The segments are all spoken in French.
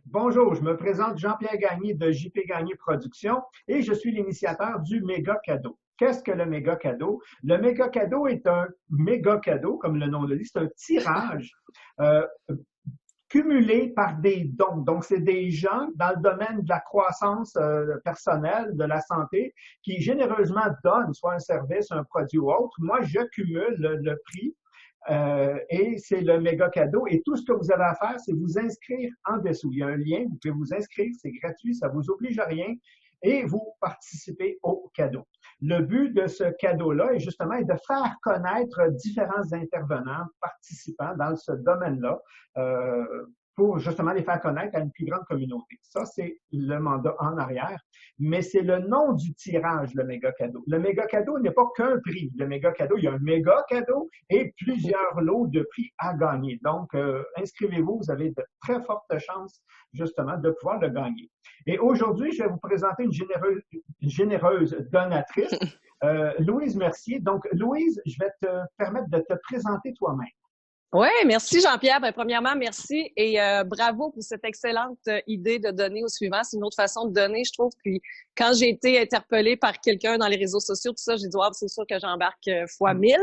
Bonjour, je me présente Jean-Pierre Gagné de JP Gagné Productions et je suis l'initiateur du méga cadeau. Qu'est-ce que le méga cadeau? Le méga cadeau est un méga cadeau, comme le nom le dit, c'est un tirage euh, cumulé par des dons. Donc, c'est des gens dans le domaine de la croissance personnelle, de la santé, qui généreusement donnent soit un service, un produit ou autre. Moi, je cumule le prix et c'est le méga cadeau. Et tout ce que vous avez à faire, c'est vous inscrire en dessous. Il y a un lien, vous pouvez vous inscrire, c'est gratuit, ça vous oblige à rien et vous participez au cadeau. Le but de ce cadeau-là est justement de faire connaître différents intervenants, participants dans ce domaine-là, euh, pour justement les faire connaître à une plus grande communauté. Ça, c'est le mandat en arrière, mais c'est le nom du tirage, le méga cadeau. Le méga cadeau n'est pas qu'un prix. Le méga cadeau, il y a un méga cadeau et plusieurs lots de prix à gagner. Donc, inscrivez-vous, vous avez de très fortes chances justement de pouvoir le gagner. Et aujourd'hui, je vais vous présenter une généreuse donatrice, Louise Mercier. Donc, Louise, je vais te permettre de te présenter toi-même. Oui, merci Jean-Pierre. Ben, premièrement, merci et bravo pour cette excellente idée de donner au suivant. C'est une autre façon de donner, je trouve. Puis quand j'ai été interpellée par quelqu'un dans les réseaux sociaux, tout ça, j'ai dit, wow, c'est sûr que j'embarque fois 1000.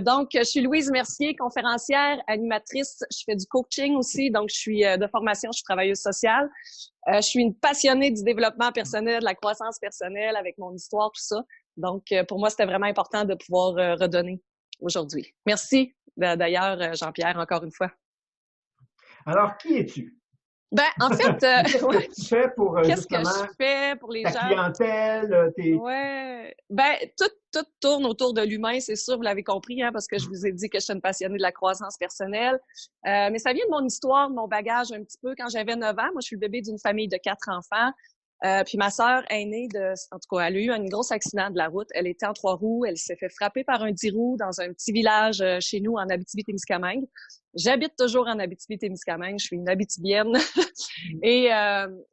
Donc, je suis Louise Mercier, conférencière, animatrice. Je fais du coaching aussi, donc je suis de formation, je suis travailleuse sociale. Je suis une passionnée du développement personnel, de la croissance personnelle avec mon histoire, tout ça. Donc, pour moi, c'était vraiment important de pouvoir redonner aujourd'hui. Merci d'ailleurs, Jean-Pierre, encore une fois. Alors, qui es-tu? Ben, en fait, Qu'est-ce ouais, que tu fais pour qu'est-ce que justement je fais pour les ta gens? clientèle, Ouais, ben tout tourne autour de l'humain, c'est sûr, vous l'avez compris, hein, parce que je vous ai dit que je suis une passionnée de la croissance personnelle. Mais ça vient de mon histoire, de mon bagage un petit peu. Quand j'avais 9 ans, moi, je suis le bébé d'une famille de 4 enfants. Puis ma sœur aînée, en tout cas, elle a eu un gros accident de la route. Elle était en 3 roues. Elle s'est fait frapper par un 10 roues dans un petit village chez nous en Abitibi-Témiscamingue. J'habite toujours en Abitibi-Témiscamingue. Je suis une Abitibienne. Et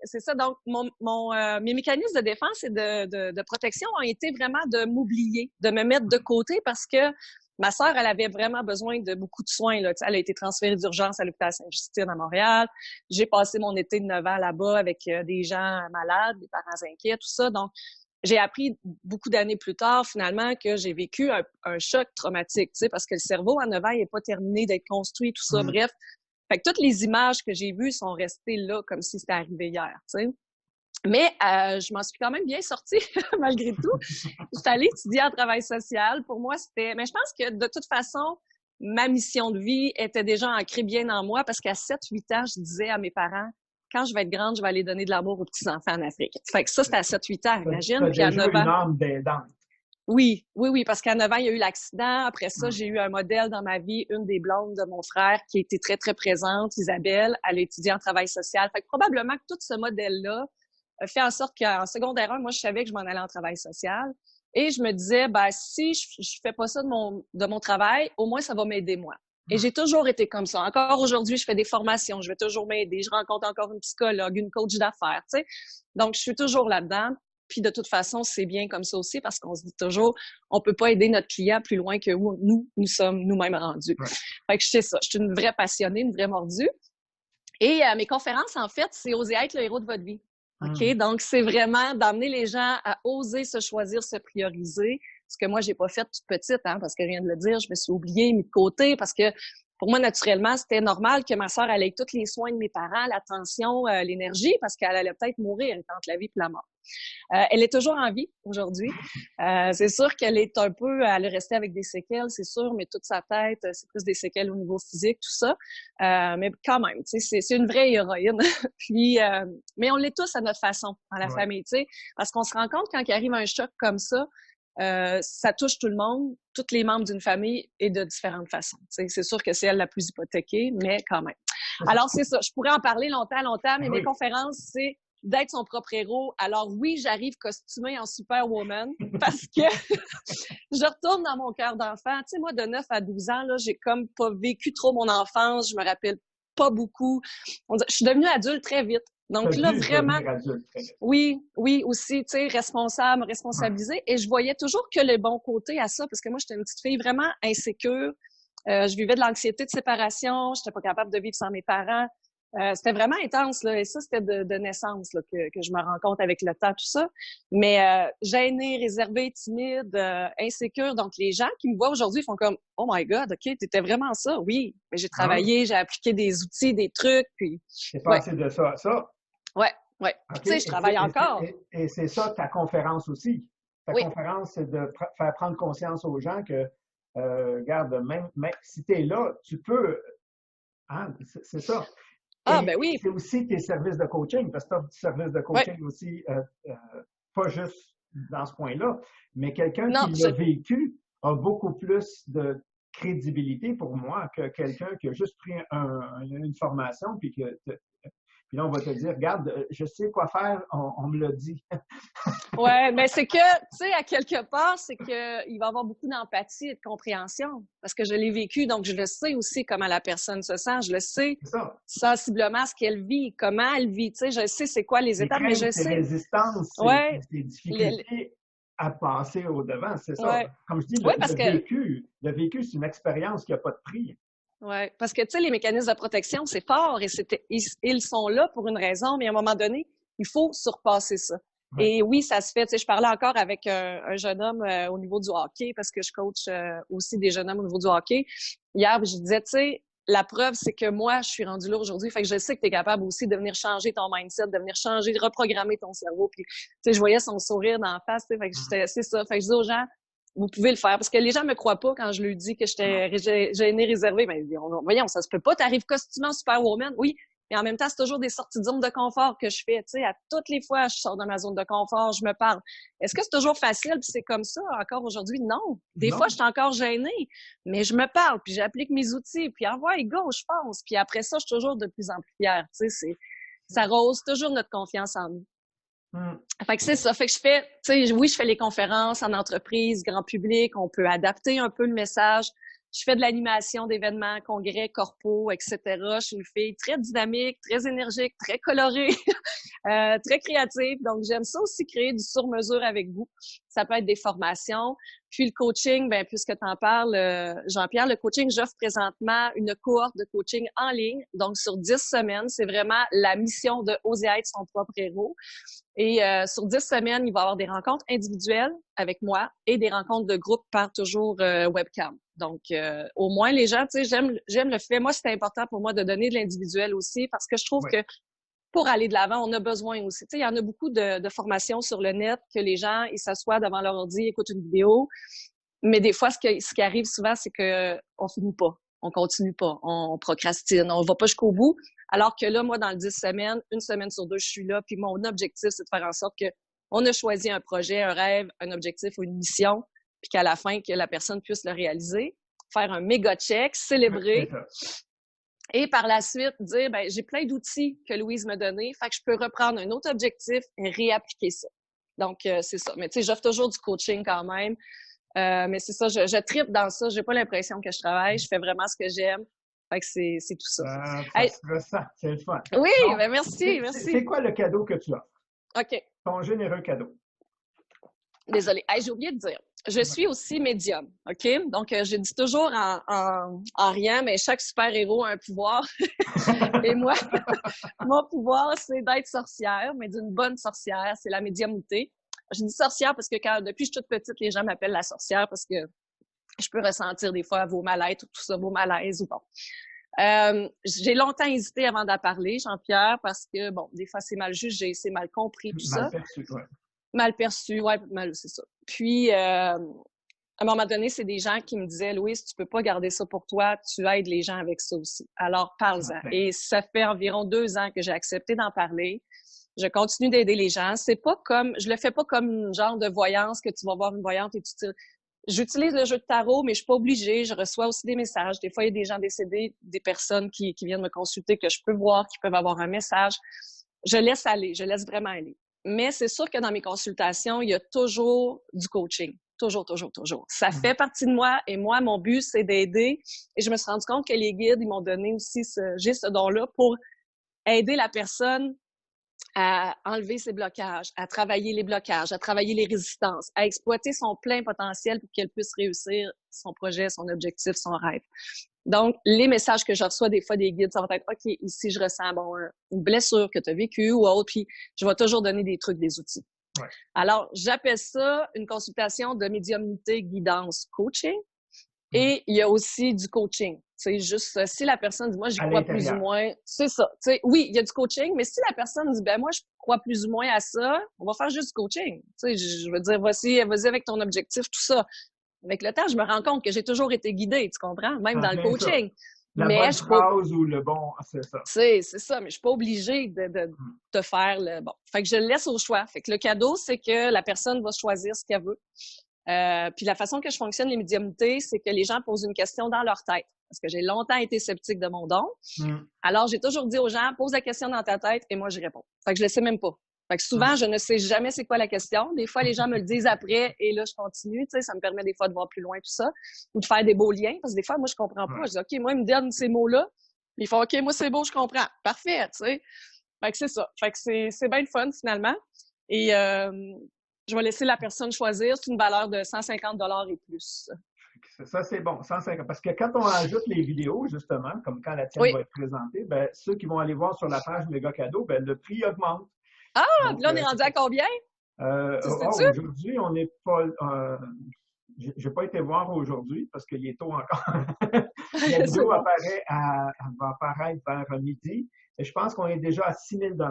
c'est ça. Donc, mes mécanismes de défense et de protection ont été vraiment de m'oublier, de me mettre de côté parce que ma sœur, elle avait vraiment besoin de beaucoup de soins. Là. Elle a été transférée d'urgence à l'hôpital Sainte-Justine à Montréal. J'ai passé mon été de 9 ans là-bas avec des gens malades, des parents inquiets, tout ça. Donc, j'ai appris beaucoup d'années plus tard, finalement, que j'ai vécu un choc traumatique, tu sais, parce que le cerveau, à 9 ans, il n'est pas terminé d'être construit, tout ça. Bref, fait que toutes les images que j'ai vues sont restées là, comme si c'était arrivé hier, tu sais. Mais je m'en suis quand même bien sortie, malgré tout. Je suis allée étudier en travail social. Pour moi, c'était... Mais je pense que, de toute façon, ma mission de vie était déjà ancrée bien en moi parce qu'à 7-8 ans, je disais à mes parents, quand je vais être grande, je vais aller donner de l'amour aux petits-enfants en Afrique. Fait que ça, c'était à 7-8 ans, tu imagine. as Puis à déjà 9 ans... une âme d'aidante? Oui, oui, oui, parce qu'à 9 ans, il y a eu l'accident. Après ça, j'ai eu un modèle dans ma vie, une des blondes de mon frère, qui était très, très présente, Isabelle. Elle a étudié en travail social. Fait que probablement que tout ce modèle-là a fait en sorte qu'en secondaire 1, moi, je savais que je m'en allais en travail social. Et je me disais, ben, si je fais pas ça de mon travail, au moins, ça va m'aider moi. Et j'ai toujours été comme ça. Encore aujourd'hui, je fais des formations, je vais toujours m'aider. Je rencontre encore une psychologue, une coach d'affaires, tu sais. Donc, je suis toujours là-dedans. Puis de toute façon, c'est bien comme ça aussi parce qu'on se dit toujours, on peut pas aider notre client plus loin que où nous sommes nous-mêmes rendus. Ouais. Fait que je sais ça. Je suis une vraie passionnée, une vraie mordue. Et mes conférences, en fait, c'est oser être le héros de votre vie. OK? Donc, c'est vraiment d'amener les gens à oser se choisir, se prioriser. Ce que moi, j'ai pas fait toute petite, hein, parce que rien de le dire, je me suis oubliée, mis de côté, parce que pour moi, naturellement, c'était normal que ma sœur allait tous les soins de mes parents, l'attention, l'énergie, parce qu'elle allait peut-être mourir, elle était entre la vie et la mort. Elle est toujours en vie aujourd'hui. C'est sûr qu'elle est un peu, elle est restée avec des séquelles, c'est sûr, mais toute sa tête, c'est plus des séquelles au niveau physique, tout ça. Mais quand même, tu sais, c'est une vraie héroïne. Puis, mais on l'est tous à notre façon dans la famille, tu sais, parce qu'on se rend compte quand il arrive un choc comme ça touche tout le monde, tous les membres d'une famille et de différentes façons. Tu sais, c'est sûr que c'est elle la plus hypothéquée, mais quand même. Alors, c'est ça. Je pourrais en parler longtemps, longtemps, mais mes conférences, c'est d'être son propre héros. Alors oui, j'arrive costumée en Superwoman parce que je retourne dans mon cœur d'enfant. Tu sais, moi, de 9 à 12 ans, là, j'ai comme pas vécu trop mon enfance. Je me rappelle pas beaucoup. Je suis devenue adulte très vite. Donc là, vraiment, oui, oui, aussi, tu sais, responsable, responsabilisée. Et je voyais toujours que le bon côté à ça, parce que moi, j'étais une petite fille vraiment insécure. Je vivais de l'anxiété de séparation. J'étais pas capable de vivre sans mes parents. C'était vraiment intense, là. Et ça, c'était de naissance, là, que je me rends compte avec le temps, tout ça. Mais gênée, réservée, timide, insécure. Donc, les gens qui me voient aujourd'hui font comme « Oh my God, OK, t'étais vraiment ça. » Oui, mais j'ai Ah oui. travaillé, j'ai appliqué des outils, des trucs, puis C'est ouais, passé de ça à ça. ouais, ouais. Puis OK? tu sais, je travaille encore. Et c'est ça ta conférence aussi. Ta Oui. conférence, c'est de faire prendre conscience aux gens que, regarde, même si tu es là, tu peux. Hein, c'est ça. Ah, ben Et oui, c'est aussi tes services de coaching, parce que tu as du service de ouais. coaching aussi, euh, pas juste dans ce point-là, mais quelqu'un Non, qui l'a vécu a beaucoup plus de crédibilité pour moi que quelqu'un qui a juste pris une formation puis là, on va te dire, regarde, je sais quoi faire, on me l'a dit. ouais, mais c'est que, tu sais, à quelque part, c'est que il va y avoir beaucoup d'empathie et de compréhension parce que je l'ai vécu, donc je le sais aussi comment la personne se sent, je le sais C'est ça. sensiblement ce qu'elle vit, comment elle vit, tu sais, je sais c'est quoi les Tes étapes, mais je craintes, tes sais, résistances, ouais, tes le- difficultés à passer au-devant, c'est ça. ouais, Comme je dis, ouais, parce que le vécu, c'est une expérience qui n'a pas de prix. ouais, parce que tu sais, les mécanismes de protection, c'est fort et ils sont là pour une raison, mais à un moment donné, il faut surpasser ça. Ouais. Et oui, ça se fait. Tu sais, je parlais encore avec un jeune homme au niveau du hockey parce que je coach aussi des jeunes hommes au niveau du hockey. Hier, je disais, tu sais, la preuve, c'est que moi, je suis rendue là aujourd'hui. Fait que je sais que tu es capable aussi de venir changer ton mindset, de venir changer, de reprogrammer ton cerveau. Puis, tu sais, je voyais son sourire d'en face. Tu sais, fait que c'est ça. Fait que je dis aux gens, vous pouvez le faire. Parce que les gens me croient pas quand je leur dis que j'étais gênée, réservée. Ben, voyons, ça se peut pas. T'arrives costumé en Superwoman. Oui. Mais en même temps, c'est toujours des sorties de zone de confort que je fais. Tu sais, à toutes les fois, je sors de ma zone de confort, je me parle. Est-ce que c'est toujours facile puis c'est comme ça encore aujourd'hui? Non. Des fois, Non. je suis encore gênée, mais je me parle puis j'applique mes outils puis envoie go, je pense. Puis après ça, je suis toujours de plus en plus fière. Tu sais, ça rose toujours notre confiance en nous. Hmm. Fait que c'est ça. Fait que je fais, tu sais, oui, je fais les conférences en entreprise, grand public. On peut adapter un peu le message. Je fais de l'animation d'événements, congrès, corpos, etc. Je suis une fille très dynamique, très énergique, très colorée, très créative. Donc, j'aime ça aussi créer du sur-mesure avec vous. Ça peut être des formations. Puis le coaching, ben puisque tu en parles, Jean-Pierre, le coaching, j'offre présentement une cohorte de coaching en ligne. Donc, sur 10 semaines, c'est vraiment la mission de oser être son propre héros. Et sur 10 semaines, il va y avoir des rencontres individuelles avec moi et des rencontres de groupe par toujours webcam. Donc, au moins, les gens, tu sais, j'aime le fait. Moi, c'est important pour moi de donner de l'individuel aussi parce que je trouve Ouais. que pour aller de l'avant, on a besoin aussi. Tu sais, il y en a beaucoup de formations sur le net que les gens, ils s'assoient devant leur ordi, écoutent une vidéo. Mais des fois, ce qui arrive souvent, c'est que on finit pas. On continue pas. On procrastine. On va pas jusqu'au bout. Alors que là, moi, dans le 10 semaines, une semaine sur deux, je suis là. Puis mon objectif, c'est de faire en sorte que on a choisi un projet, un rêve, un objectif ou une mission, puis qu'à la fin, que la personne puisse le réaliser, faire un méga check, C'est célébrer, ça. et par la suite dire, ben j'ai plein d'outils que Louise m'a donnés, fait que je peux reprendre un autre objectif et réappliquer ça. Donc, c'est ça. Mais tu sais, j'offre toujours du coaching quand même. Mais c'est ça, je tripe dans ça. J'ai pas l'impression que je travaille. Je fais vraiment ce que j'aime. Fait que c'est tout ça. Ça Hey, se ressent, c'est le fun. oui, Donc, ben merci, c'est merci. quoi le cadeau que tu as? OK, Ton généreux cadeau. désolée. Hey, j'ai oublié de dire. Je suis aussi médium, OK? Donc, je dis toujours en rien, mais chaque super-héros a un pouvoir. Et moi, mon pouvoir, c'est d'être sorcière, mais d'une bonne sorcière. C'est la médiumnité. Je dis sorcière parce que depuis que je suis toute petite, les gens m'appellent la sorcière parce que je peux ressentir des fois vos mal-être ou tout ça, vos malaises ou bon. J'ai longtemps hésité avant d'en parler, Jean-Pierre, parce que, bon, des fois, c'est mal jugé, c'est mal compris, tout Mal ça. perçu, ouais. Mal perçu, ouais, mal, c'est ça. Puis, à un moment donné, c'est des gens qui me disaient, Louise, tu peux pas garder ça pour toi, tu aides les gens avec ça aussi. Alors, parle-en. Enfin, Et ça fait environ 2 ans que j'ai accepté d'en parler. Je continue d'aider les gens. C'est pas comme, je le fais pas comme une genre de voyance que tu vas voir une voyante et tu te... J'utilise le jeu de tarot, mais je suis pas obligée. Je reçois aussi des messages. Des fois, il y a des gens décédés, des personnes qui viennent me consulter que je peux voir, qui peuvent avoir un message. Je laisse aller, je laisse vraiment aller. Mais c'est sûr que dans mes consultations, il y a toujours du coaching. Toujours, toujours, toujours. Ça fait partie de moi et moi, mon but, c'est d'aider. Et je me suis rendu compte que les guides, ils m'ont donné aussi j'ai ce don-là pour aider la personne à enlever ses blocages, à travailler les blocages, à travailler les résistances, à exploiter son plein potentiel pour qu'elle puisse réussir son projet, son objectif, son rêve. Donc, les messages que je reçois des fois des guides, ça va être, OK, ici, je ressens, une blessure que tu as vécue ou autre, puis je vais toujours donner des trucs, des outils. Ouais. Alors, j'appelle ça une consultation de médiumnité, guidance, coaching. Et il y a aussi du coaching. C'est juste, si la personne dit, moi, j'y crois plus ou moins, c'est ça. Tu sais, oui, il y a du coaching, mais si la personne dit, ben moi, je crois plus ou moins à ça, on va faire juste du coaching. Tu sais, je veux dire, vas-y avec ton objectif, tout ça. Avec le temps, je me rends compte que j'ai toujours été guidée, tu comprends? Même dans le coaching. La bonne phrase ou le bon, c'est ça. C'est ça, mais je suis pas obligée de te faire le bon. Fait que je le laisse au choix. Fait que le cadeau, c'est que la personne va choisir ce qu'elle veut. Puis la façon que je fonctionne les médiumnités, c'est que les gens posent une question dans leur tête. Parce que j'ai longtemps été sceptique de mon don. Alors, j'ai toujours dit aux gens, pose la question dans ta tête et moi, j'y réponds. Fait que je le sais même pas. Fait que souvent, je ne sais jamais c'est quoi la question. Des fois, les gens me le disent après et là, je continue. Tu sais, ça me permet des fois de voir plus loin tout ça ou de faire des beaux liens. Parce que des fois, moi, je comprends pas. Je dis, OK, moi, ils me donnent ces mots-là. Ils font, OK, moi, c'est beau, je comprends. Parfait, tu sais. Fait que c'est ça. Fait que c'est bien le fun, finalement. Et je vais laisser la personne choisir. C'est une valeur de 150 $ et plus. Ça, c'est bon, 150. Parce que quand on ajoute les vidéos, justement, comme quand la tienne va être présentée, ben, ceux qui vont aller voir sur la page Méga Cadeau, ben, le prix augmente. Ah, donc, là, on est rendu à combien? Aujourd'hui, on n'est pas... j'ai pas été voir aujourd'hui parce qu'il est tôt encore. La vidéo va apparaître vers midi. Et je pense qu'on est déjà à 6 000 $.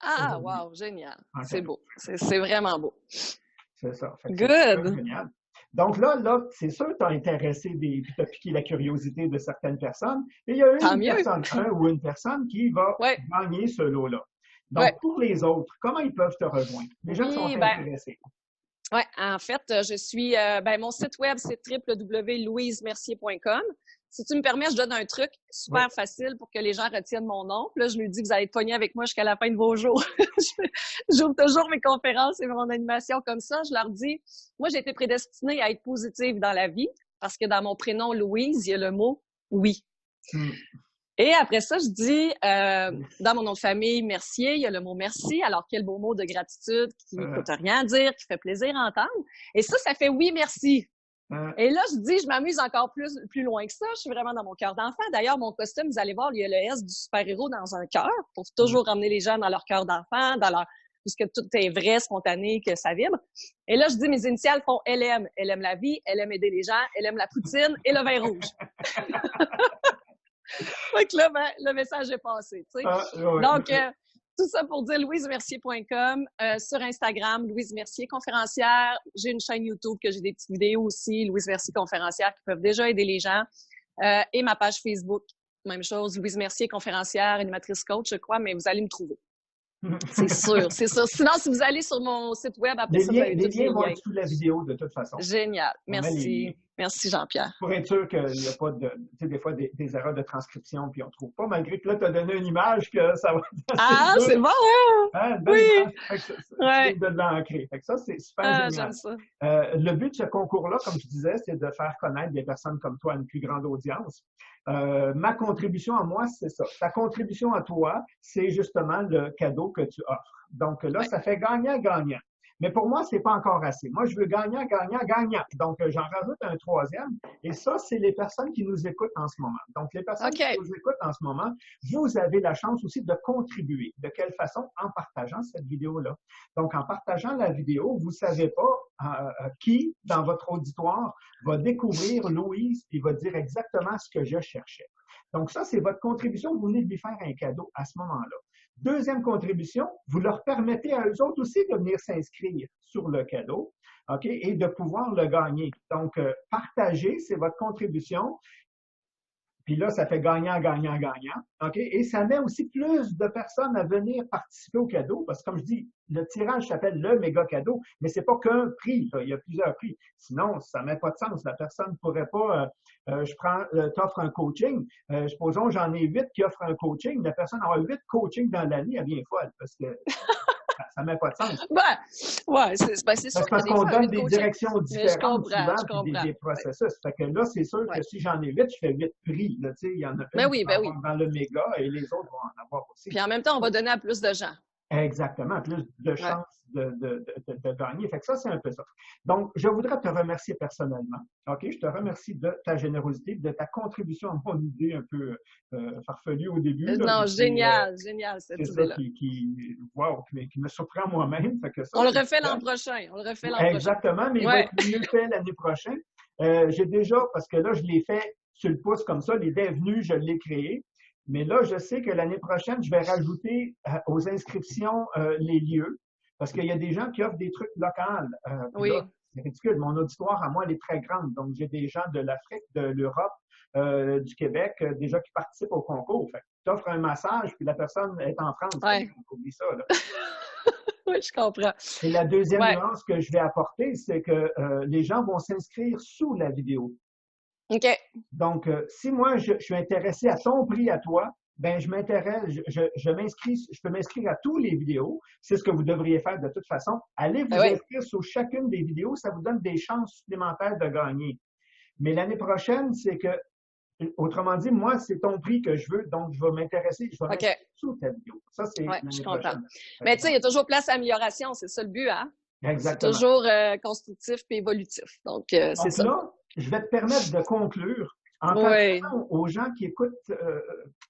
Ah, wow, génial. Okay. C'est beau. C'est vraiment beau. C'est ça. Good. Génial. Donc là, c'est sûr que tu as intéressé puis tu as piqué la curiosité de certaines personnes. Et il y a une personne qui va gagner ce lot-là. Donc, pour les autres, comment ils peuvent te rejoindre? Les gens qui sont intéressés. Oui, en fait, je suis... mon site web, c'est www.louisemercier.com. Si tu me permets, je donne un truc super facile pour que les gens retiennent mon nom. Puis là, je lui dis que vous allez être pognés avec moi jusqu'à la fin de vos jours. J'ouvre toujours mes conférences et mon animation comme ça. Je leur dis, moi, j'ai été prédestinée à être positive dans la vie parce que dans mon prénom Louise, il y a le mot « oui ». Et après ça, je dis, dans mon nom de famille, Mercier, il y a le mot merci. Alors, quel beau mot de gratitude qui ne coûte rien à dire, qui fait plaisir à entendre. Et ça fait oui, merci. Et là, je dis, je m'amuse encore plus loin que ça. Je suis vraiment dans mon cœur d'enfant. D'ailleurs, mon costume, vous allez voir, il y a le S du super-héros dans un cœur pour toujours ramener les gens dans leur cœur d'enfant, puisque tout est vrai, spontané, que ça vibre. Et là, je dis, mes initiales font LM. Elle aime la vie, elle aime aider les gens, elle aime la poutine et le vin rouge. Fait que là, le message est passé, tu sais. Donc, tout ça pour dire louisemercier.com, sur Instagram, Louise Mercier conférencière. J'ai une chaîne YouTube que j'ai des petites vidéos aussi, Louise Mercier conférencière, qui peuvent déjà aider les gens. Et ma page Facebook, même chose, Louise Mercier conférencière, animatrice coach, je crois, mais vous allez me trouver. C'est sûr. Sinon, si vous allez sur mon site web, après ça, vous avez tous les liens. Vont être sous la vidéo, de toute façon. Génial. Merci. Merci, Jean-Pierre. Pour être sûr qu'il n'y a pas des fois des erreurs de transcription, puis on ne trouve pas, malgré que là, tu as donné une image que ça va... c'est bon, hein? Oui! C'est de l'ancrer. Fait que ça, c'est super génial. J'aime ça. Le but de ce concours-là, comme je disais, c'est de faire connaître des personnes comme toi à une plus grande audience. Ma contribution à moi, c'est ça. Ta contribution à toi, c'est justement le cadeau que tu offres. Donc là, ça fait gagnant-gagnant. Mais pour moi, c'est pas encore assez. Moi, je veux gagnant-gagnant-gagnant. Donc, j'en rajoute un troisième. Et ça, c'est les personnes qui nous écoutent en ce moment. Donc, les personnes qui nous écoutent en ce moment, vous avez la chance aussi de contribuer. De quelle façon? En partageant cette vidéo-là. Donc, en partageant la vidéo, vous savez pas qui, dans votre auditoire, va découvrir Louise et va dire exactement ce que je cherchais. Donc, ça, c'est votre contribution. Vous venez de lui faire un cadeau à ce moment-là. Deuxième contribution, vous leur permettez à eux autres aussi de venir s'inscrire sur le cadeau, OK, et de pouvoir le gagner. Donc, partager, c'est votre contribution. Puis là, ça fait gagnant-gagnant-gagnant, OK? Et ça met aussi plus de personnes à venir participer au cadeau, parce que comme je dis, le tirage s'appelle le méga cadeau, mais c'est pas qu'un prix, là. Il y a plusieurs prix. Sinon, ça met pas de sens. La personne pourrait pas, t'offre un coaching, supposons j'en ai 8 qui offrent un coaching, la personne aura 8 coachings dans l'année, elle devient folle, parce que ça met pas de sens. C'est sûr. Parce qu'on donne des directions différentes souvent, puis des processus. Fait que là, c'est sûr que si j'en ai 8, je fais 8 prix. Là, il y en a un qui va avoir dans le méga et les autres vont en avoir aussi. Puis en même temps, on va donner à plus de gens. Exactement, plus de Ouais. chances de gagner. Fait que ça, c'est un peu ça. Donc, je voudrais te remercier personnellement. OK? Je te remercie de ta générosité, de ta contribution à mon idée un peu farfelue au début, là, Non, mais qui, génial, génial, c'est cette ça idée-là. wow, qui me surprend moi-même. Fait que ça, On le c'est le refait l'an fun. prochain. On le refait l'an prochain. Exactement, mais il va Ouais. être mieux fait l'année prochaine. J'ai déjà, parce que là, je l'ai fait sur le pouce comme ça, l'idée est venue, je l'ai créé. Mais là, je sais que l'année prochaine, je vais rajouter aux inscriptions les lieux, parce qu'il y a des gens qui offrent des trucs locaux. Puis là, Oui. c'est ridicule. Mon auditoire, à moi, elle est très grande. Donc, j'ai des gens de l'Afrique, de l'Europe, du Québec, déjà qui participent au concours. Fait que tu offres un massage, puis la personne est en France. Ouais. Oublie ça, là. Oui, je comprends. Et la deuxième Ouais. nuance que je vais apporter, c'est que les gens vont s'inscrire sous la vidéo. OK. Donc, si moi, je suis intéressé à ton prix à toi, ben je m'intéresse, je m'inscris, je peux m'inscrire à tous les vidéos. C'est ce que vous devriez faire de toute façon. Allez Ben vous oui. inscrire sur chacune des vidéos, ça vous donne des chances supplémentaires de gagner. Mais l'année prochaine, c'est que, autrement dit, moi, c'est ton prix que je veux, donc je vais m'intéresser, je vais OK. m'inscrire sous ta vidéo. Ça, c'est Ouais, je l'année comprends. prochaine. Mais tu sais, il y a toujours place à amélioration, c'est ça le but, hein? C'est Exactement. toujours constructif et évolutif. Donc, c'est Donc ça. là, je vais te permettre de conclure en Oui. t'adressant aux gens qui écoutent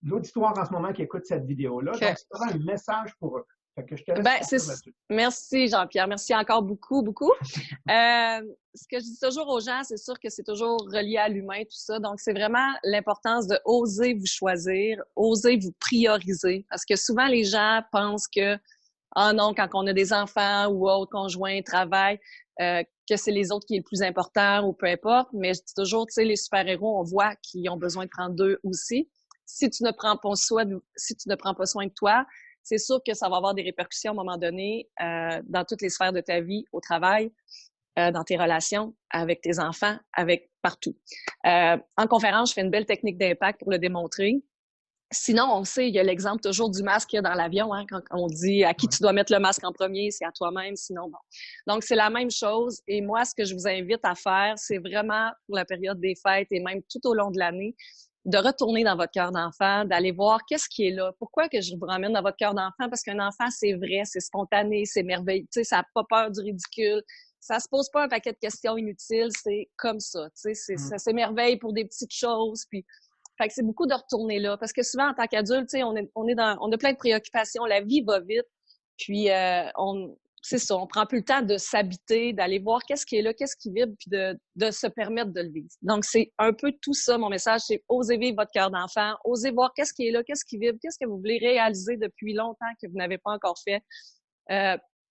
l'auditoire en ce moment qui écoute cette vidéo-là. OK. Donc, c'est vraiment un message pour eux. Fait que je te laisse Ben, conclure là-dessus. merci Jean-Pierre. Merci encore beaucoup, beaucoup. Ce que je dis toujours aux gens, c'est sûr que c'est toujours relié à l'humain, tout ça. Donc, c'est vraiment l'importance de oser vous choisir, oser vous prioriser. Parce que souvent, les gens pensent que, ah non, quand on a des enfants ou autres conjoints, travail, que c'est les autres qui est le plus important ou peu importe. Mais je dis toujours, tu sais, les super-héros, on voit qu'ils ont besoin de prendre d'eux aussi. Si tu ne prends pas soin de toi, c'est sûr que ça va avoir des répercussions à un moment donné dans toutes les sphères de ta vie, au travail, dans tes relations, avec tes enfants, avec partout. En conférence, je fais une belle technique d'impact pour le démontrer. Sinon, on sait, il y a l'exemple toujours du masque qu'il y a dans l'avion, hein, quand on dit à qui tu dois mettre le masque en premier, c'est à toi-même, sinon bon. Donc, c'est la même chose. Et moi, ce que je vous invite à faire, c'est vraiment pour la période des fêtes et même tout au long de l'année, de retourner dans votre cœur d'enfant, d'aller voir qu'est-ce qui est là. Pourquoi que je vous ramène dans votre cœur d'enfant? Parce qu'un enfant, c'est vrai, c'est spontané, c'est merveilleux. Tu sais, ça n'a pas peur du ridicule. Ça se pose pas un paquet de questions inutiles. C'est comme ça. Tu sais, ça s'émerveille pour des petites choses. Puis, fait que c'est beaucoup de retourner là. Parce que souvent, en tant qu'adulte, tu sais, on a plein de préoccupations. La vie va vite. Puis, c'est ça, on prend plus le temps de s'habiter, d'aller voir qu'est-ce qui est là, qu'est-ce qui vibre, puis de se permettre de le vivre. Donc, c'est un peu tout ça, mon message, c'est osez vivre votre cœur d'enfant, osez voir qu'est-ce qui est là, qu'est-ce qui vibre, qu'est-ce que vous voulez réaliser depuis longtemps que vous n'avez pas encore fait,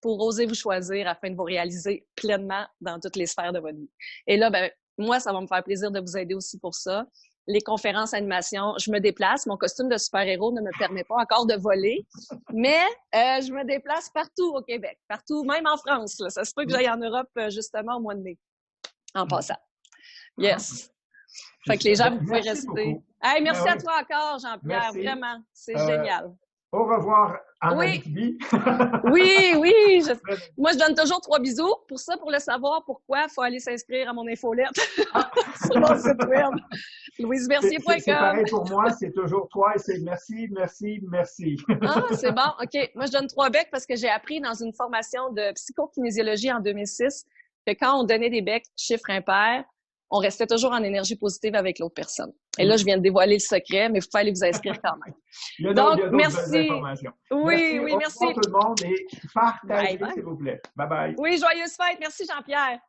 pour oser vous choisir afin de vous réaliser pleinement dans toutes les sphères de votre vie. Et là, ben, moi, ça va me faire plaisir de vous aider aussi pour ça. Les conférences, animations, je me déplace. Mon costume de super-héros ne me permet pas encore de voler, mais je me déplace partout au Québec, partout, même en France. Là. Ça se peut que j'aille en Europe justement au mois de mai, en passant. Yes. Fait que les gens, vous pouvez rester. Beaucoup. Hey, merci Ben à toi encore, Jean-Pierre. merci. Vraiment, c'est génial. Au revoir en Oui. Abitibi. Oui. Moi, je donne toujours 3 bisous. Pour ça, pour le savoir pourquoi, il faut aller s'inscrire à mon infolette sur mon site web. louisemercier.com. C'est pareil pour moi, c'est toujours 3 et c'est merci. Ah, c'est bon. OK. Moi, je donne 3 becs parce que j'ai appris dans une formation de psychokinésiologie en 2006 que quand on donnait des becs chiffres impairs, on restait toujours en énergie positive avec l'autre personne. Et là, je viens de dévoiler le secret, mais il faut aller vous inscrire quand même. Il y a Donc, d'autres merci. informations. Oui, Au merci. revoir tout le monde et partagez, Bye. s'il vous plaît. Bye bye. Oui, joyeuse fête. Merci, Jean-Pierre.